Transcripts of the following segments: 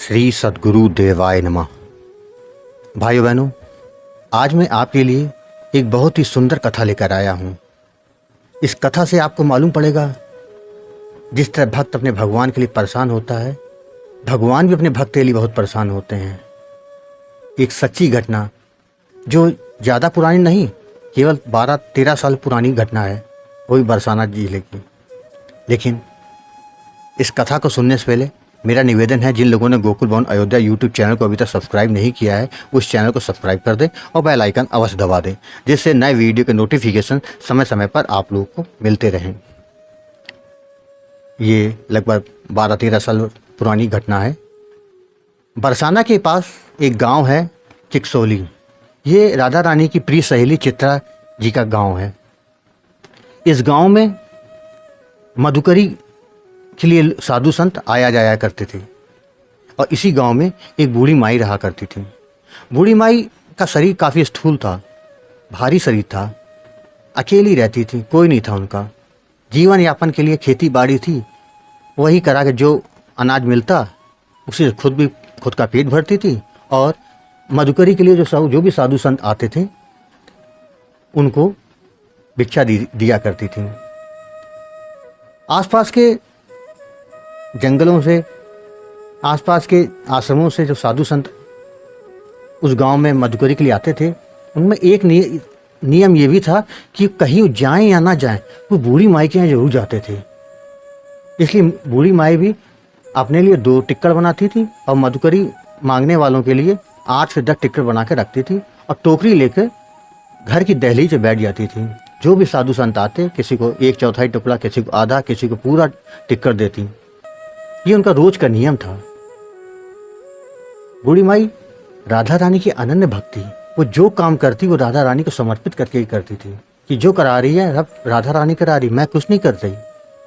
श्री सद्गुरु देवाय नमः। भाइयों बहनों, आज मैं आपके लिए एक बहुत ही सुंदर कथा लेकर आया हूँ। इस कथा से आपको मालूम पड़ेगा जिस तरह भक्त अपने भगवान के लिए परेशान होता है, भगवान भी अपने भक्त के लिए बहुत परेशान होते हैं। एक सच्ची घटना जो ज़्यादा पुरानी नहीं, केवल 12-13 साल पुरानी घटना है, वो भी बरसाना जिले की। लेकिन इस कथा को सुनने से पहले मेरा निवेदन है, जिन लोगों ने गोकुल भवन अयोध्या यूट्यूब चैनल को अभी तक सब्सक्राइब नहीं किया है, उस चैनल को सब्सक्राइब कर दें और बेल आइकन अवश्य दबा दें, जिससे नए वीडियो के नोटिफिकेशन समय समय पर आप लोगों को मिलते रहें। ये लगभग 12-13 साल पुरानी घटना है। बरसाना के पास एक गांव है चिकसोली। ये राधा रानी की प्रिय सहेली चित्रा जी का गांव है। इस गांव में मधुकरी के लिए साधु संत आया जाया करते थे और इसी गांव में एक बूढ़ी माई रहा करती थी। बूढ़ी माई का शरीर काफ़ी स्थूल था, भारी शरीर था, अकेली रहती थी, कोई नहीं था उनका। जीवन यापन के लिए खेती बाड़ी थी, वही करा के जो अनाज मिलता उसे खुद का पेट भरती थी और मधुकरी के लिए जो भी साधु संत आते थे उनको भिक्षा दिया करती थी। आसपास के जंगलों से, आसपास के आश्रमों से जो साधु संत उस गांव में मधुकरी के लिए आते थे, उनमें एक नियम ये भी था कि कहीं जाएं या ना जाएं, वो बूढ़ी माई के यहाँ जरूर जाते थे। इसलिए बूढ़ी माई भी अपने लिए 2 टिक्कड़ बनाती थी और मधुकरी मांगने वालों के लिए 8 से 10 टिक्कड़ बना के रखती थी और टोकरी लेकर घर की दहलीज पे बैठ जाती थी। जो भी साधु संत आते, किसी को 1/4 टुकड़ा, किसी को आधा, किसी को पूरा टिक्कड़ देती। ये उनका रोज का नियम था। बूढ़ी माई राधा रानी की अनन्य भक्ति, वो जो काम करती वो राधा रानी को समर्पित करके ही करती थी कि जो करा रही है रब राधा रानी करा रही, मैं कुछ नहीं कर रही।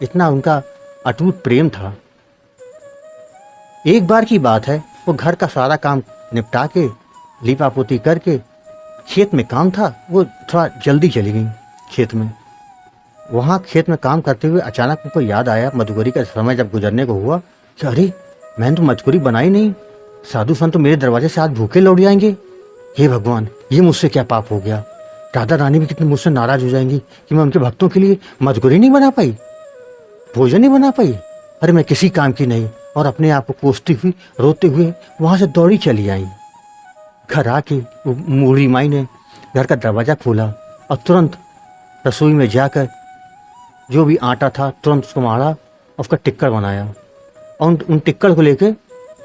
इतना उनका अटूट प्रेम था। एक बार की बात है, वो घर का सारा काम निपटा के लीपा पोती करके, खेत में काम था, वो थोड़ा जल्दी चली गई खेत में। वहाँ खेत में काम करते हुए अचानक उनको याद आया, मधुकरी का समय जब गुजरने को हुआ, कि अरे मैंने तो मधुकरी बनाई नहीं, साधु संत तो मेरे दरवाजे से आज भूखे लौट जाएंगे। हे भगवान, ये मुझसे क्या पाप हो गया। राधा रानी भी कितनी मुझसे नाराज हो जाएंगी कि मैं उनके भक्तों के लिए मधुकरी नहीं बना पाई, भोजन नहीं बना पाई। अरे मैं किसी काम की नहीं। और अपने आप को कोसती हुई, रोते हुए वहाँ से दौड़ी चली आई। घर आके बूढ़ी माई ने घर का दरवाज़ा खोला और तुरंत रसोई में जाकर जो भी आटा था तुरंत उसको मारा और उसका टिक्कड़ बनाया और उन टिक्कड़ को लेके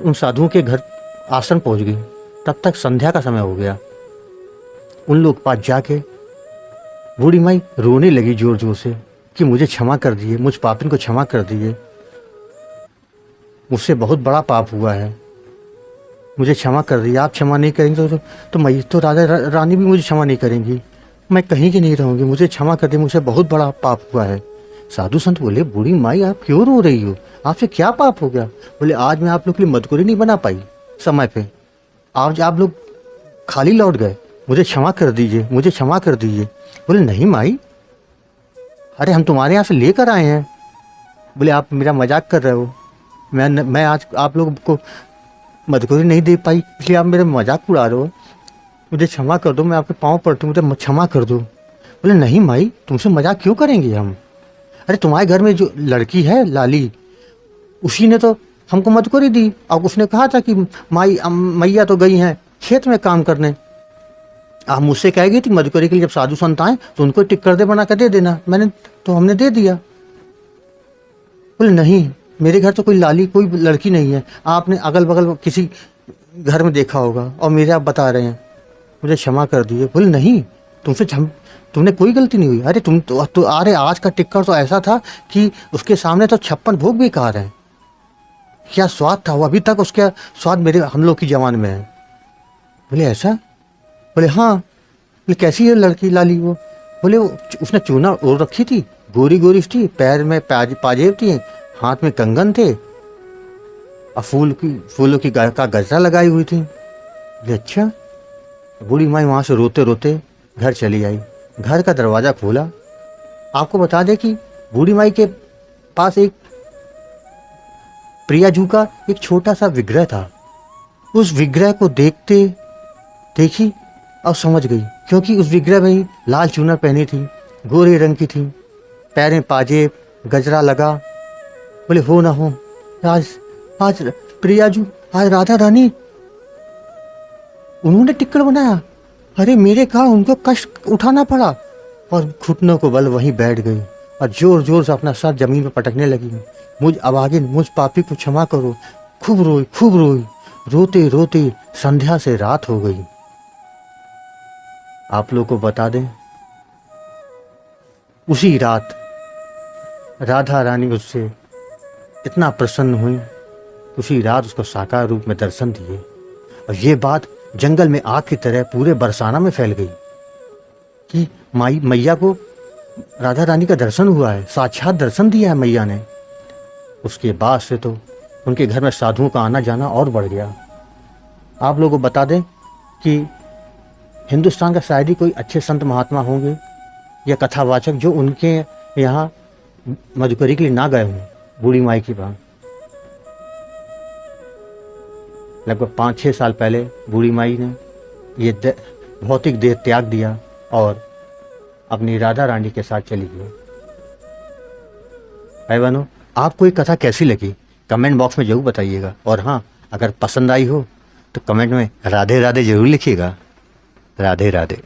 उन साधुओं के घर आश्रम पहुंच गई। तब तक संध्या का समय हो गया। उन लोग पास जाके बूढ़ी माई रोने लगी जोर जोर से कि मुझे क्षमा कर दिए, मुझ पापिन को क्षमा कर दिए, मुझसे बहुत बड़ा पाप हुआ है, मुझे क्षमा कर दिया। आप क्षमा नहीं करेंगे तो मैं तो राधा रानी भी मुझे क्षमा नहीं करेंगी, मैं कहीं की नहीं रहूँगी, मुझे क्षमा कर दिए, मुझसे बहुत बड़ा पाप हुआ है। साधु संत बोले, बूढ़ी माई आप क्यों रो रही हो, आपसे क्या पाप हो गया। बोले, आज मैं आप लोग के लिए मधुकरी नहीं बना पाई समय पे, आज आप लोग खाली लौट गए, मुझे क्षमा कर दीजिए, मुझे क्षमा कर दीजिए। बोले, नहीं माई, अरे हम तुम्हारे यहाँ से लेकर आए हैं। बोले, आप मेरा मजाक कर रहे हो, मैं आज आप लोग को मधुकरी नहीं दे पाई इसलिए आप मेरा मजाक उड़ा रहे हो, मुझे क्षमा कर दो, मैं आपके पाँव पड़ती हूँ, मुझे क्षमा कर दो। बोले, नहीं माई, तुमसे मजाक क्यों करेंगे हम। अरे तुम्हारे घर में जो लड़की है लाली, उसी ने तो हमको मधुकरी दी और उसने कहा था कि माई मैया तो गई हैं खेत में काम करने, आप मुझसे कह गई थी मधुकरी के लिए जब साधु संत आए तो उनको टिक्कड़ दे बना कर दे देना, मैंने तो हमने दे दिया। बोले, नहीं, मेरे घर तो कोई लाली कोई लड़की नहीं है, आपने अगल बगल किसी घर में देखा होगा और मेरे आप बता रहे हैं, मुझे क्षमा कर दिए। बोले, नहीं, तुमने कोई गलती नहीं हुई। अरे तुम तो अरे आज का टिक्कड़ तो ऐसा था कि उसके सामने तो 56 भोग बेकार हैं। क्या स्वाद था वो, अभी तक उसका स्वाद मेरे हम लोग की जवान में है। बोले, ऐसा। बोले, हाँ। बोले, कैसी है लड़की लाली वो। बोले, उसने चूना ओढ़ रखी थी, गोरी गोरी थी, पैर में पाजेब थी, हाथ में कंगन थे और फूलों की का गजरा लगाई हुई थी। बोले, अच्छा। बूढ़ी माई वहाँ से रोते रोते घर चली आई। घर का दरवाज़ा खोला। आपको बता दें कि बूढ़ी माई के पास एक प्रियाजू का एक छोटा सा विग्रह था उस विग्रह को देखते देखी और समझ गई, क्योंकि उस विग्रह में ही लाल चूनर पहनी थी, गोरे रंग की थी, पैर में पाजेब, गजरा लगा। बोले हो ना हो, आज आज प्रियाजू, आज राधा रानी उन्होंने टिक्कर बनाया। अरे मेरे कारण उनको कष्ट उठाना पड़ा। और घुटनों को बल वहीं बैठ गई और जोर जोर से अपना सर जमीन पर पटकने लगी। मुझ अभागिन, मुझ पापी को क्षमा करो। खूब रोई, खूब रोई। रोते रोते संध्या से रात हो गई। आप लोग को बता दें, उसी रात राधा रानी उससे इतना प्रसन्न हुई, उसी रात उसको साकार रूप में दर्शन दिए। और ये बात जंगल में आग की तरह पूरे बरसाना में फैल गई कि मैया को राधा रानी का दर्शन हुआ है, साक्षात दर्शन दिया है मैया ने। उसके बाद से तो उनके घर में साधुओं का आना जाना और बढ़ गया। आप लोगों को बता दें कि हिंदुस्तान का शायद ही कोई अच्छे संत महात्मा होंगे या कथावाचक जो उनके यहाँ मधुकरी के लिए ना गए हों बूढ़ी माई की बात। लगभग 5-6 साल पहले बूढ़ी माई ने ये भौतिक देह त्याग दिया और अपनी राधा रानी के साथ चली गई। भाई बहनों, आपको ये कथा कैसी लगी कमेंट बॉक्स में जरूर बताइएगा। और हाँ, अगर पसंद आई हो तो कमेंट में राधे राधे जरूर लिखिएगा। राधे राधे।